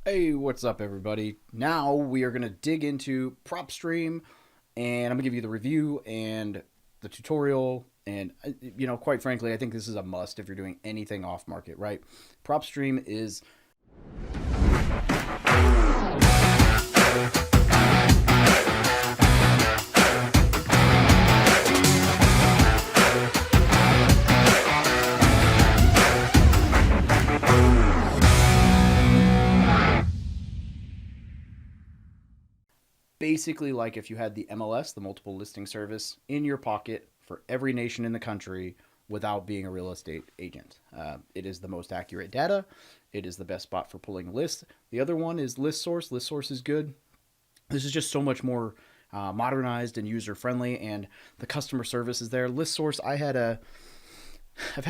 Hey, what's up, everybody? Now we are going to dig into Propstream, and I'm going to give you the review and the tutorial. And, quite frankly, I think this is a must if you're doing anything off market, right? Propstream is basically like if you had the MLS, the multiple listing service, in your pocket for every nation in the country without being a real estate agent. It is the most accurate data. It is the best spot for pulling lists. The other one is List Source. List Source is good. This is just so much more modernized and user friendly, and the customer service is there. List Source, I've had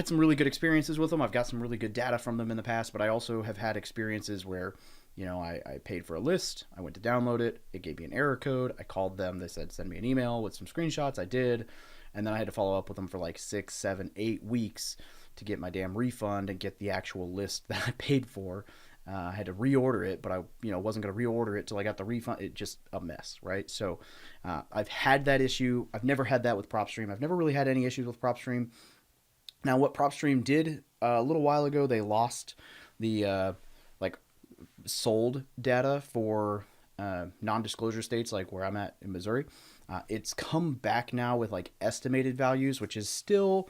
some really good experiences with them. I've got some really good data from them in the past, but I also have had experiences where, I paid for a list. I went to download it. It gave me an error code. I called them. They said, send me an email with some screenshots. I did. And then I had to follow up with them for like 6, 7, 8 weeks to get my damn refund and get the actual list that I paid for. I had to reorder it, but I, wasn't going to reorder it till I got the refund. It just a mess, right? So I've had that issue. I've never had that with Propstream. I've never really had any issues with Propstream. Now, what Propstream did a little while ago, they lost the like sold data for non-disclosure states, like where I'm at in Missouri. It's come back now with like estimated values, which is still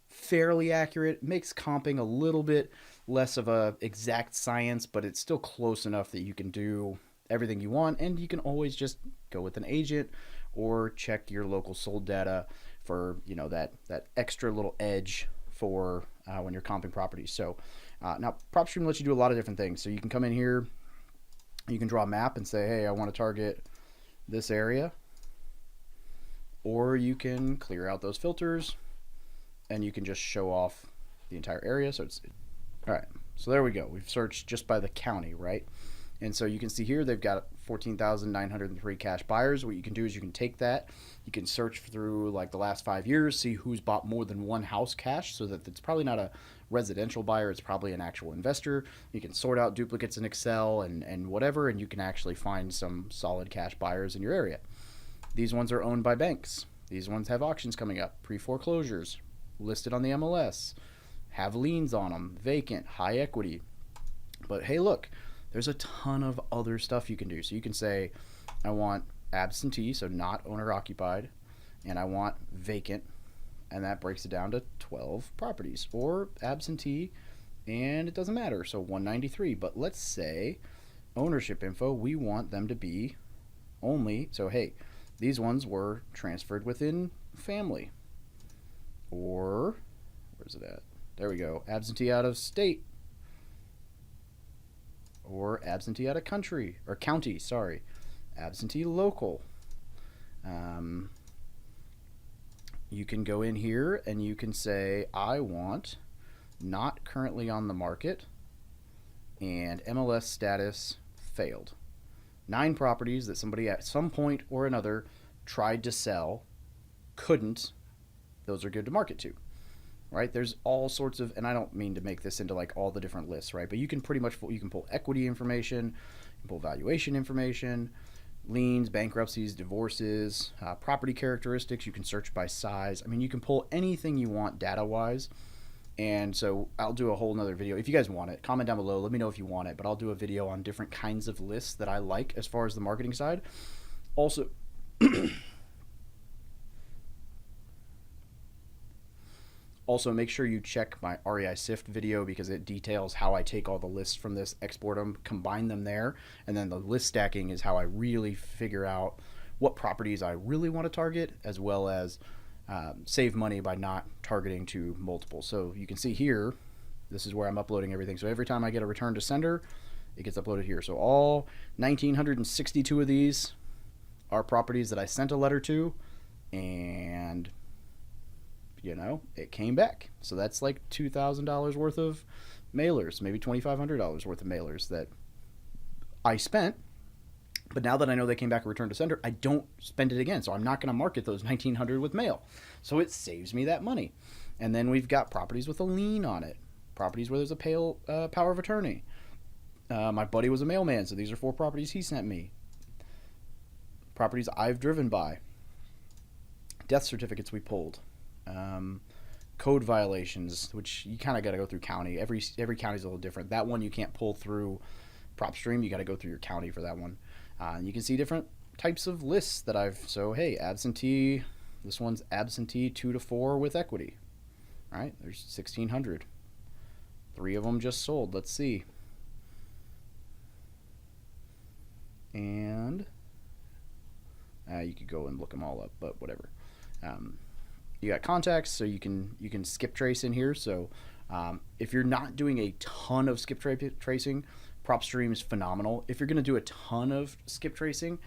fairly accurate. Makes comping a little bit less of a exact science, but it's still close enough that you can do everything you want, and you can always just go with an agent or check your local sold data for that extra little edge for when you're comping properties. So now PropStream lets you do a lot of different things. So you can come in here, you can draw a map and say, hey, I want to target this area, or you can clear out those filters and you can just show off the entire area. So it's all right. So there we go. We've searched just by the county, right? And so you can see here they've got 14,903 cash buyers. What you can do is you can take that, you can search through like the last 5 years, see who's bought more than one house cash, so that it's probably not a residential buyer, it's probably an actual investor. You can sort out duplicates in Excel and whatever, and you can actually find some solid cash buyers in your area. These ones are owned by banks. These ones have auctions coming up, pre-foreclosures, listed on the MLS, have liens on them, vacant, high equity. But hey, look, there's a ton of other stuff you can do. So you can say, I want absentee, so not owner occupied, and I want vacant, and that breaks it down to 12 properties. Or absentee, and it doesn't matter, so 193. But let's say ownership info, we want them to be only, so hey, these ones were transferred within family. Or, where's it at? There we go, absentee out of state, or absentee out of country or county, sorry, absentee local. You can go in here and you can say, I want not currently on the market and MLS status failed. 9 properties that somebody at some point or another tried to sell, couldn't. Those are good to market to. Right, there's all sorts of, and I don't mean to make this into like all the different lists, right, but you can pretty much you can pull equity information, you can pull valuation information, liens, bankruptcies, divorces, property characteristics. You can search by size. I mean, you can pull anything you want data wise. And so I'll do a whole nother video if you guys want it. Comment down below, let me know if you want it, but I'll do a video on different kinds of lists that I like as far as the marketing side. Also Also, make sure you check my REI Sift video because it details how I take all the lists from this, export them, combine them there, and then the list stacking is how I really figure out what properties I really want to target, as well as save money by not targeting to multiple. So you can see here, this is where I'm uploading everything. So every time I get a return to sender, it gets uploaded here. So all 1,962 of these are properties that I sent a letter to, and it came back. So that's like $2,000 worth of mailers, maybe $2,500 worth of mailers that I spent. But now that I know they came back and returned to sender, I don't spend it again. So I'm not going to market those 1,900 with mail. So it saves me that money. And then we've got properties with a lien on it, properties where there's a power of attorney, My buddy was a mailman, so these are 4 properties he sent me. Properties I've driven by. Death certificates we pulled. Code violations, which you kind of got to go through county. Every county is a little different. That one you can't pull through Propstream. You got to go through your county for that one. You can see different types of lists that I've. So hey, absentee. This one's absentee 2 to 4 with equity. All right, there's 1,600. 3 of them just sold. Let's see. And you could go and look them all up, but whatever. You got contacts, so you can skip trace in here. So if you're not doing a ton of skip tracing, Propstream is phenomenal. If you're going to do a ton of skip tracing,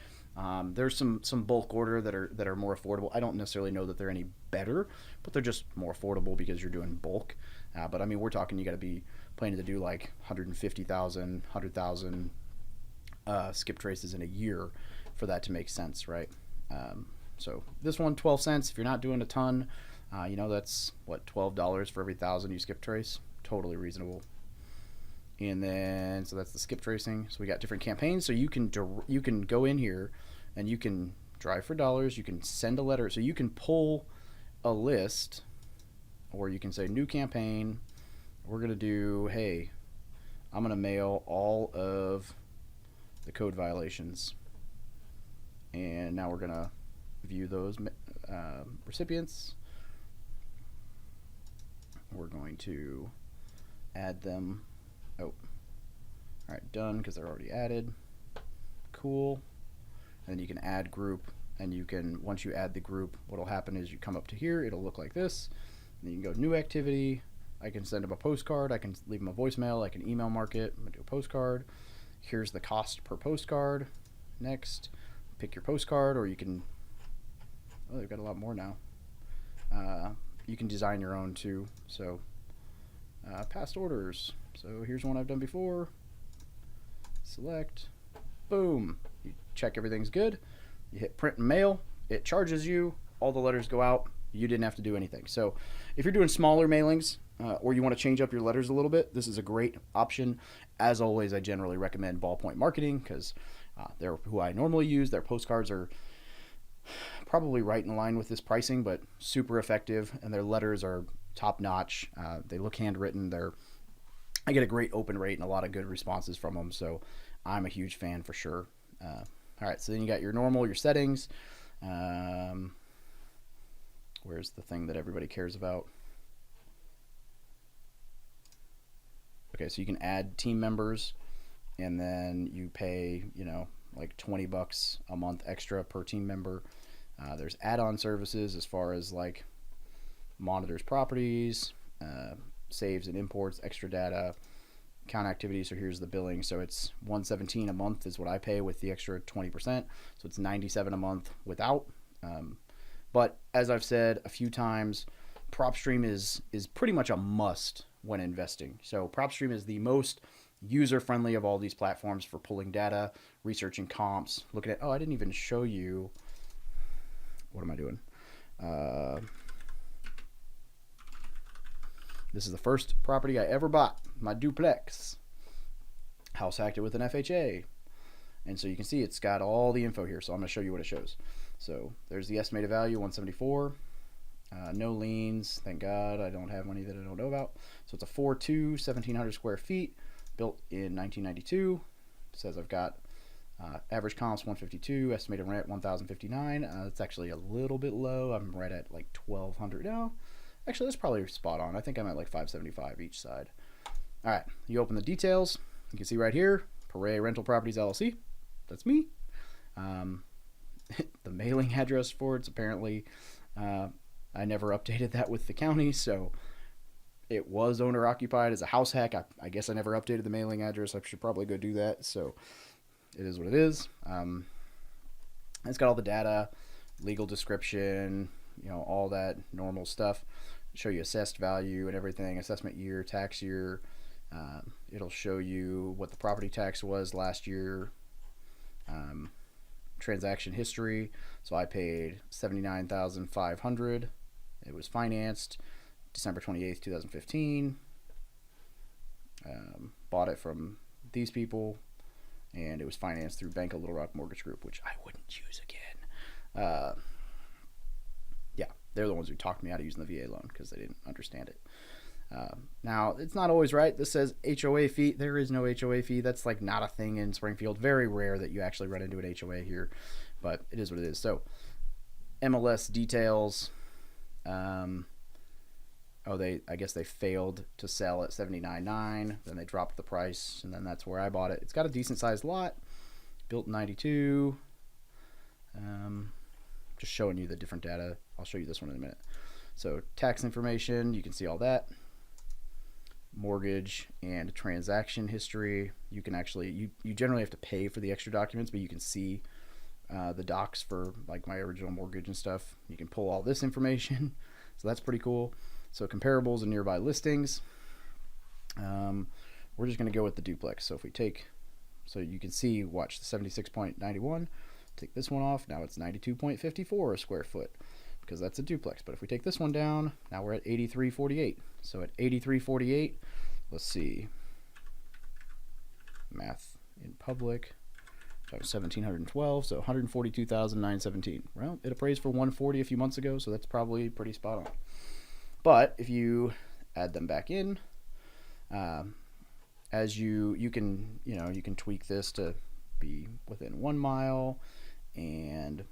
there's some bulk order that are more affordable. I don't necessarily know that they're any better, but they're just more affordable because you're doing bulk. But I mean, we're talking you got to be planning to do like 150,000, 100,000 skip traces in a year for that to make sense, right? So this one, 12 cents. If you're not doing a ton, that's what, $12 for every 1,000 you skip trace. Totally reasonable. And then, so that's the skip tracing. So we got different campaigns. So you can go in here and you can drive for dollars. You can send a letter. So you can pull a list, or you can say new campaign. We're going to do, hey, I'm going to mail all of the code violations. And now we're going to view those recipients. We're going to add them. Oh, all right, done, because they're already added. Cool. And then you can add group, and you can, once you add the group, what'll happen is you come up to here, it'll look like this. And you can go new activity. I can send them a postcard. I can leave them a voicemail. I can email market. I'm gonna do a postcard. Here's the cost per postcard. Next, pick your postcard, or you can, oh, they've got a lot more now. You can design your own too. So past orders. So here's one I've done before. Select. Boom. You check everything's good. You hit print and mail. It charges you. All the letters go out. You didn't have to do anything. So if you're doing smaller mailings or you want to change up your letters a little bit, this is a great option. As always, I generally recommend Ballpoint Marketing because they're who I normally use. Their postcards are probably right in line with this pricing, but super effective, and their letters are top notch. They look handwritten. I get a great open rate and a lot of good responses from them, so I'm a huge fan for sure. All right, so then you got your settings. Where's the thing that everybody cares about? Okay, so you can add team members, and then you pay, like $20 a month extra per team member. There's add-on services as far as like monitors properties, saves and imports, extra data, count activity. So here's the billing. So it's $117 a month is what I pay with the extra 20%. So it's $97 a month without. But as I've said a few times, Propstream is pretty much a must when investing. So Propstream is the most user-friendly of all these platforms for pulling data, researching comps, looking at, I didn't even show you, what am I doing? This is the first property I ever bought, my duplex. House hacked it with an FHA. And so you can see it's got all the info here. So I'm going to show you what it shows. So there's the estimated value, 174. No liens. Thank God I don't have money that I don't know about. So it's a 4.2, 1,700 square feet, built in 1992. It says I've got average comps 152, estimated rent 1,059. It's actually a little bit low. I'm right at like 1,200 now. Actually, that's probably spot on. I think I'm at like 575 each side. All right, you open the details. You can see right here, Pere Rental Properties LLC. That's me. The mailing address for it's apparently, I never updated that with the county, so it was owner occupied as a house hack. I guess I never updated the mailing address. I should probably go do that. So it is what it is. It's got all the data, legal description, all that normal stuff. Show you assessed value and everything, assessment year, tax year. It'll show you what the property tax was last year. Transaction history. So I paid $79,500. It was financed December 28th, 2015. Bought it from these people, and it was financed through Bank of Little Rock Mortgage Group, which I wouldn't use again. Yeah, they're the ones who talked me out of using the VA loan because they didn't understand it. Now, it's not always right. This says HOA fee. There is no HOA fee. That's like not a thing in Springfield. Very rare that you actually run into an HOA here, but it is what it is. So, MLS details. I guess they failed to sell at $79,900. Then they dropped the price, and then that's where I bought it. It's got a decent sized lot, built in '92. Just showing you the different data. I'll show you this one in a minute. So tax information, you can see all that. Mortgage and transaction history. You can actually, you generally have to pay for the extra documents, but you can see the docs for like my original mortgage and stuff. You can pull all this information. So that's pretty cool. So comparables and nearby listings. We're just going to go with the duplex. So if we take, so you can see, watch the 76.91. Take this one off. Now it's 92.54 a square foot because that's a duplex. But if we take this one down, now we're at 83.48. So at 83.48, let's see. Math in public. Times 1,712, so 142,917. Well, it appraised for 140 a few months ago, so that's probably pretty spot on. But if you add them back in, as you can tweak this to be within 1 mile, and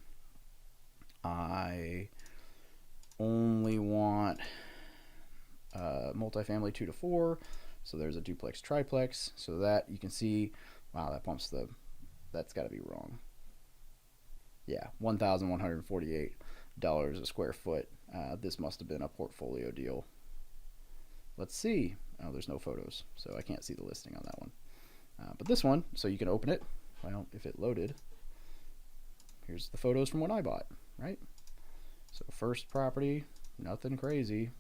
I only want multifamily 2 to 4, so there's a duplex triplex, so that you can see, wow, that bumps the, that's got to be wrong. Yeah, $1,148 a square foot. This must have been a portfolio deal. Let's see. Oh, there's no photos, so I can't see the listing on that one. But this one, so you can open it. Well, if it loaded, here's the photos from when I bought, right? So first property, nothing crazy,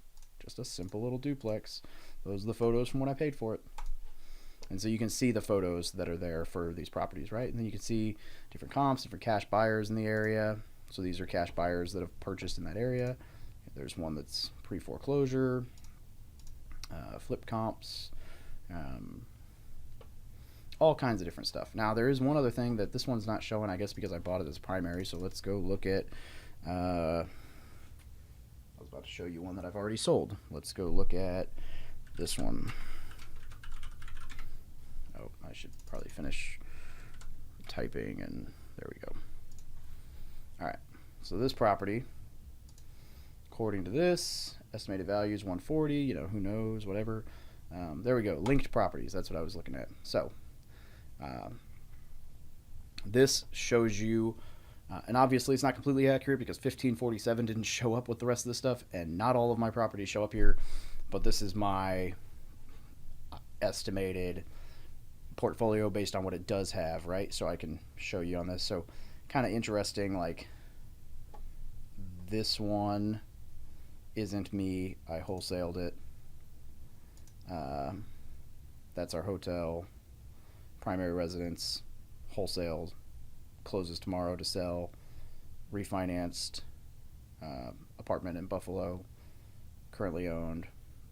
just a simple little duplex. Those are the photos from when I paid for it. And so you can see the photos that are there for these properties, right? And then you can see different comps, different cash buyers in the area. So these are cash buyers that have purchased in that area. There's one that's pre-foreclosure, flip comps, all kinds of different stuff. Now, there is one other thing that this one's not showing, I guess, because I bought it as primary. So let's go look at, I was about to show you one that I've already sold. Let's go look at this one. Oh, I should probably finish typing, and there we go. All right, so this property, according to this, estimated value is 140, you know, who knows, whatever. There we go, linked properties, that's what I was looking at. So, this shows you, and obviously it's not completely accurate because 1547 didn't show up with the rest of this stuff, and not all of my properties show up here, but this is my estimated portfolio based on what it does have, right? So I can show you on this. So kind of interesting, like this one isn't me, I wholesaled it. That's our hotel, primary residence, wholesaled, closes tomorrow to sell, refinanced, apartment in Buffalo, currently owned,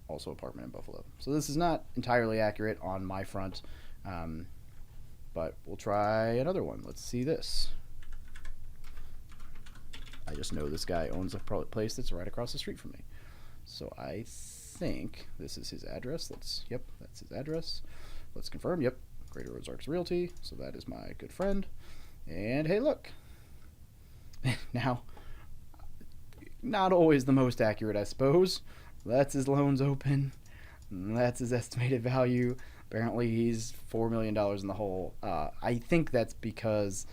also apartment in Buffalo. So this is not entirely accurate on my front, but we'll try another one. Let's see this. I just know this guy owns a place that's right across the street from me. So I think this is his address. Yep, that's his address. Let's confirm. Yep, Greater Ozarks Realty. So that is my good friend. And hey, look. Now, not always the most accurate, I suppose. That's his loans open. That's his estimated value. Apparently he's $4 million in the hole. I think that's because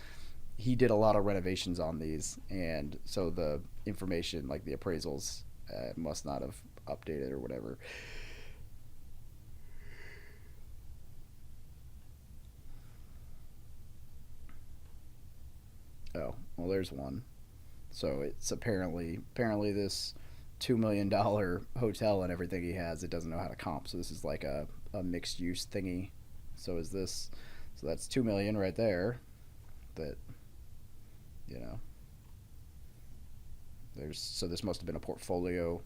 he did a lot of renovations on these, and so the information, like the appraisals, must not have updated or whatever. Oh, well, there's one. So it's apparently this $2 million hotel and everything he has, it doesn't know how to comp. So this is like a mixed use thingy. So is this, so that's 2 million right there. That, you know, so this must have been a portfolio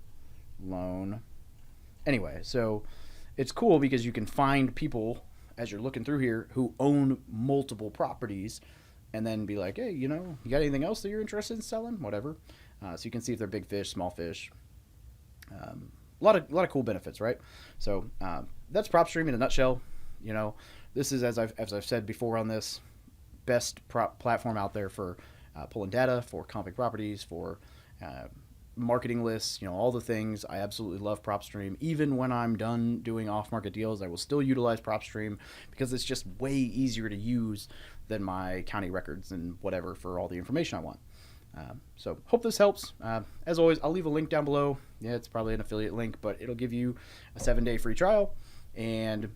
loan. Anyway, so it's cool because you can find people as you're looking through here who own multiple properties, and then be like, hey, you got anything else that you're interested in selling? Whatever. So you can see if they're big fish, small fish. A lot of cool benefits, right? So that's Propstream in a nutshell. This is, as I've said before on this, best platform out there for pulling data, for comping properties, for marketing lists, all the things. I absolutely love Propstream. Even when I'm done doing off-market deals, I will still utilize Propstream because it's just way easier to use than my county records and whatever for all the information I want. So hope this helps. As always, I'll leave a link down below. Yeah, it's probably an affiliate link, but it'll give you a 7-day free trial. And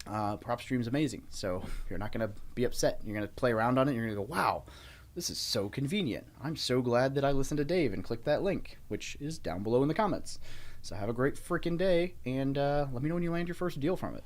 Propstream's amazing. So you're not going to be upset. You're going to play around on it. You're going to go, wow, this is so convenient. I'm so glad that I listened to Dave and clicked that link, which is down below in the comments. So have a great freaking day, and let me know when you land your first deal from it.